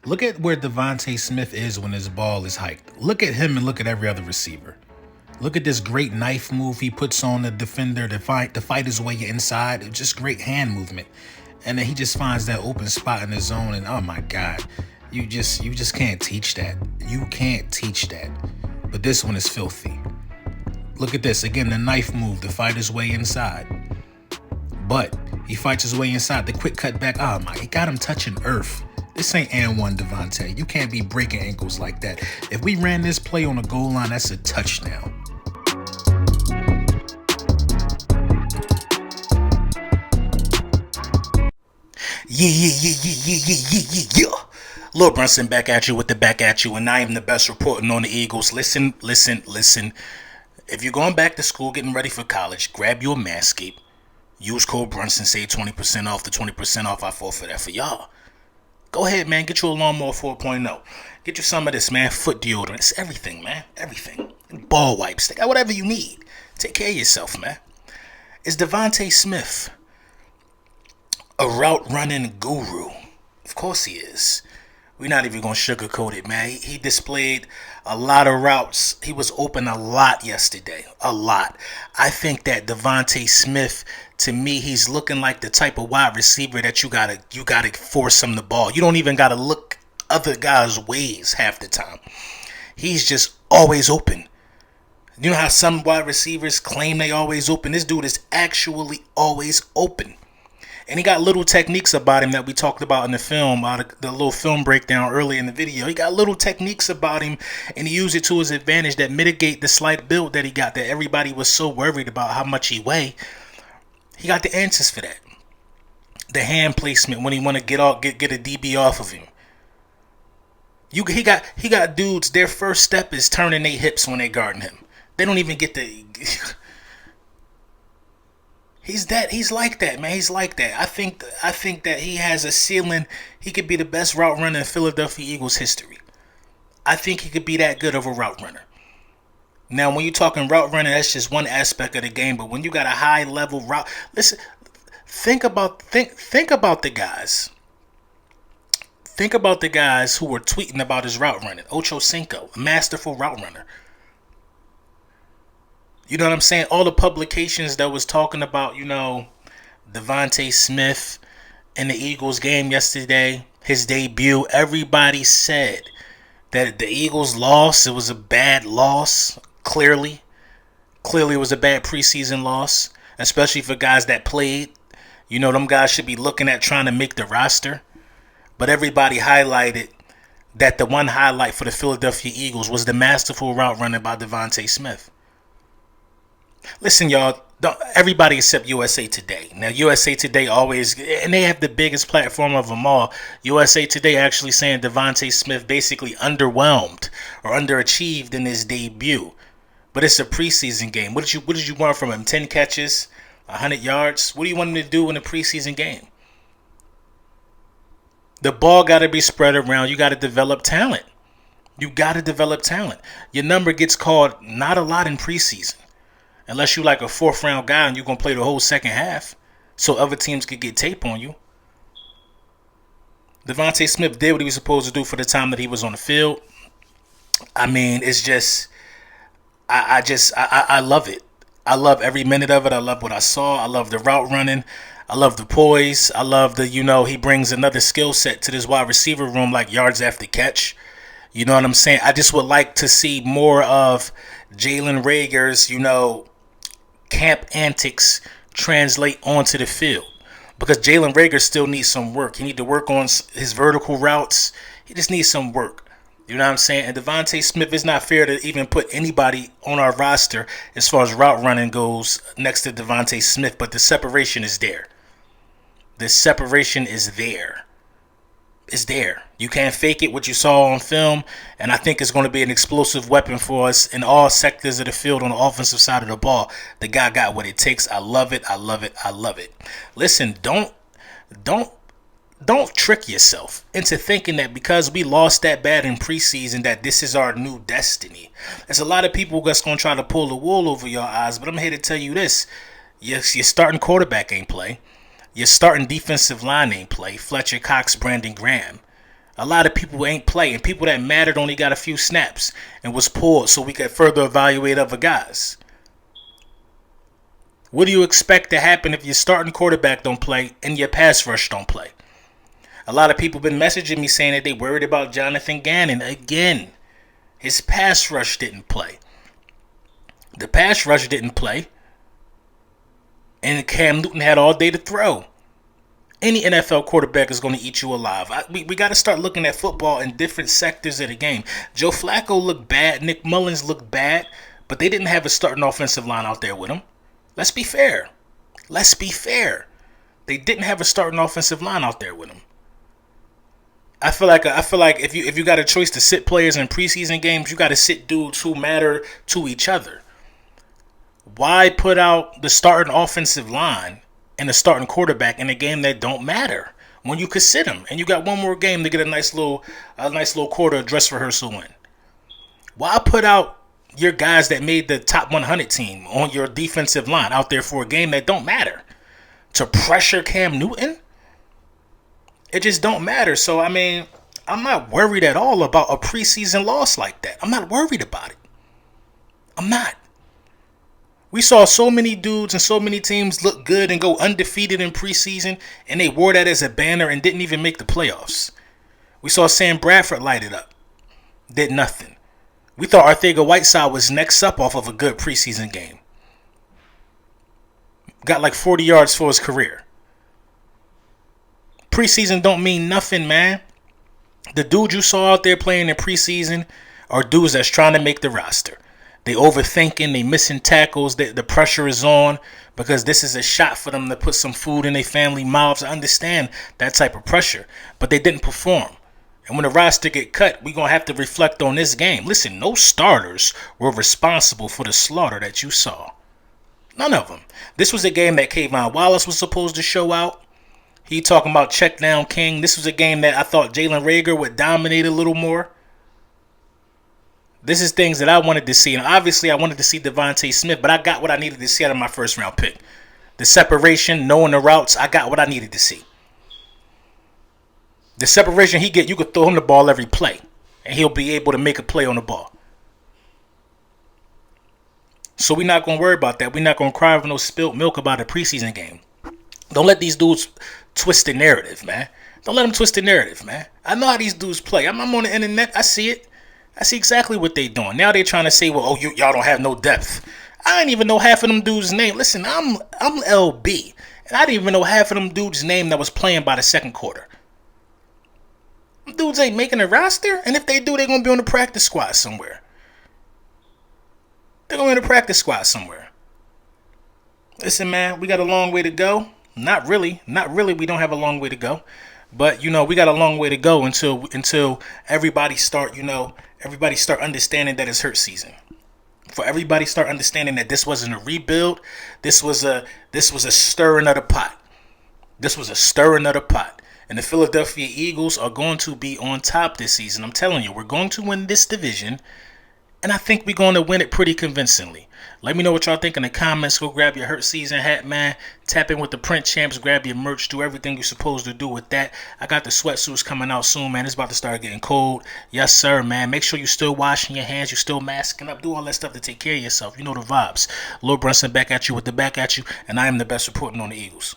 Look at where Devonta Smith is when his ball is hiked. Look at him and look at every other receiver. Look at this great knife move he puts on the defender to fight his way inside. It's just great hand movement. And then he just finds that open spot in the zone, and oh my God. You just can't teach that. You can't teach that. But this one is filthy. Look at this. Again, the knife move to fight his way inside. But he fights his way inside. The quick cut back. Oh my, he got him touching earth. This ain't and one Devonta. You can't be breaking ankles like that. If we ran this play on the goal line, that's a touchdown. Yeah. Lil Brunson back at you with the back at you, and I am the best reporting on the Eagles. Listen. If you're going back to school, getting ready for college, grab your Manscaped. Use code Brunson, save 20% off. The 20% off I forfeit that for y'all. Go ahead, man. Get you a lawnmower 4.0. Get you some of this, man. Foot deodorant. It's everything, man. Everything. Ball wipes. They got whatever you need. Take care of yourself, man. Is Devonta Smith a route running guru? Of course he is. We're not even going to sugarcoat it, man. He displayed a lot of routes. He was open a lot yesterday. A lot. I think that Devonta Smith, to me, he's looking like the type of wide receiver that you gotta force him the ball. You don't even gotta look other guys' ways half the time. He's just always open. You know how some wide receivers claim they always open? This dude is actually always open. And he got little techniques about him that we talked about in the film, the little film breakdown early in the video. He got little techniques about him, and he used it to his advantage that mitigate the slight build that he got, that everybody was so worried about how much he weighed. He got the answers for that. The hand placement when he want to get a DB off of him. He got dudes, their first step is turning their hips when they guarding him. They don't even get the... He's like that, man. He's like that. I think that he has a ceiling. He could be the best route runner in Philadelphia Eagles history. I think he could be that good of a route runner. Now, when you're talking route running, that's just one aspect of the game. But when you got a high level route, listen, think about the guys. Think about the guys who were tweeting about his route running. Ocho Cinco, a masterful route runner. You know what I'm saying? All the publications that was talking about, Devonta Smith in the Eagles game yesterday, his debut, everybody said that the Eagles lost. It was a bad loss, clearly. Clearly it was a bad preseason loss, especially for guys that played. Them guys should be looking at trying to make the roster. But everybody highlighted that the one highlight for the Philadelphia Eagles was the masterful route running by Devonta Smith. Listen, y'all, everybody except USA Today. Now, USA Today always, and they have the biggest platform of them all. USA Today actually saying Devonta Smith basically underwhelmed or underachieved in his debut. But it's a preseason game. What did you want from him? 10 catches, 100 yards? What do you want him to do in a preseason game? The ball got to be spread around. You got to develop talent. Your number gets called not a lot in preseason. Unless you like a 4th round guy and you're going to play the whole second half so other teams could get tape on you. Devonta Smith did what he was supposed to do for the time that he was on the field. I mean, it's just, I love it. I love every minute of it. I love what I saw. I love the route running. I love the poise. I love the, he brings another skill set to this wide receiver room like yards after catch. You know what I'm saying? I just would like to see more of Jalen Reagor's, camp antics translate onto the field, because Jalen Reagor still needs some work. He need to work on his vertical routes. He just needs some work. You know what I'm saying? And Devonta Smith, is not fair to even put anybody on our roster as far as route running goes next to Devonta Smith, but the separation is there. The separation is there. It's there. You can't fake it, what you saw on film, and I think it's going to be an explosive weapon for us in all sectors of the field on the offensive side of the ball. The guy got what it takes. I love it. I love it. I love it. Listen, don't trick yourself into thinking that because we lost that bad in preseason that this is our new destiny. There's a lot of people that's going to try to pull the wool over your eyes, but I'm here to tell you this. Your starting quarterback ain't play. Your starting defensive line ain't play. Fletcher Cox, Brandon Graham. A lot of people ain't playing. People that mattered only got a few snaps and was pulled so we could further evaluate other guys. What do you expect to happen if your starting quarterback don't play and your pass rush don't play? A lot of people been messaging me saying that they worried about Jonathan Gannon again. His pass rush didn't play. The pass rush didn't play. And Cam Newton had all day to throw. Any NFL quarterback is going to eat you alive. We got to start looking at football in different sectors of the game. Joe Flacco looked bad. Nick Mullins looked bad. But they didn't have a starting offensive line out there with him. Let's be fair. Let's be fair. They didn't have a starting offensive line out there with him. I feel like if you got a choice to sit players in preseason games, you got to sit dudes who matter to each other. Why put out the starting offensive line and the starting quarterback in a game that don't matter when you could sit them and you got one more game to get a nice little quarter dress rehearsal in? Why put out your guys that made the top 100 team on your defensive line out there for a game that don't matter to pressure Cam Newton? It just don't matter. So, I mean, I'm not worried at all about a preseason loss like that. I'm not worried about it. I'm not. We saw so many dudes and so many teams look good and go undefeated in preseason, and they wore that as a banner and didn't even make the playoffs. We saw Sam Bradford light it up. Did nothing. We thought Arcega-Whiteside was next up off of a good preseason game. Got like 40 yards for his career. Preseason don't mean nothing, man. The dudes you saw out there playing in preseason are dudes that's trying to make the roster. They overthinking, they missing tackles, the pressure is on because this is a shot for them to put some food in their family mouths. I understand that type of pressure, but they didn't perform. And when the roster get cut, we're going to have to reflect on this game. Listen, no starters were responsible for the slaughter that you saw. None of them. This was a game that Kayvon Wallace was supposed to show out. He talking about check down king. This was a game that I thought Jalen Reagor would dominate a little more. This is things that I wanted to see. And obviously I wanted to see Devonta Smith, but I got what I needed to see out of my first round pick. The separation, knowing the routes, I got what I needed to see. The separation he get, you could throw him the ball every play, and he'll be able to make a play on the ball. So we're not going to worry about that. We're not going to cry over no spilt milk about a preseason game. Don't let these dudes twist the narrative, man. Don't let them twist the narrative, man. I know how these dudes play. I'm on the internet. I see it. I see exactly what they doing. Now they trying to say, well, oh, y'all don't have no depth. I didn't even know half of them dudes' name. Listen, I'm LB, and I didn't even know half of them dudes' name that was playing by the second quarter. Them dudes ain't making a roster, and if they do, they're going to be on the practice squad somewhere. They're going to be on the practice squad somewhere. Listen, man, we got a long way to go. Not really. We don't have a long way to go. But, we got a long way to go until everybody start understanding that it's hurt season. For everybody start understanding that this wasn't a rebuild. This was a stirring of the pot. This was a stirring of the pot. And the Philadelphia Eagles are going to be on top this season. I'm telling you, we're going to win this division. And I think we're going to win it pretty convincingly. Let me know what y'all think in the comments. Go grab your hurt season hat, man. Tap in with the print champs. Grab your merch. Do everything you're supposed to do with that. I got the sweatsuits coming out soon, man. It's about to start getting cold. Yes, sir, man. Make sure you're still washing your hands. You're still masking up. Do all that stuff to take care of yourself. You know the vibes. Lil Brunson back at you with the back at you. And I am the best reporting on the Eagles.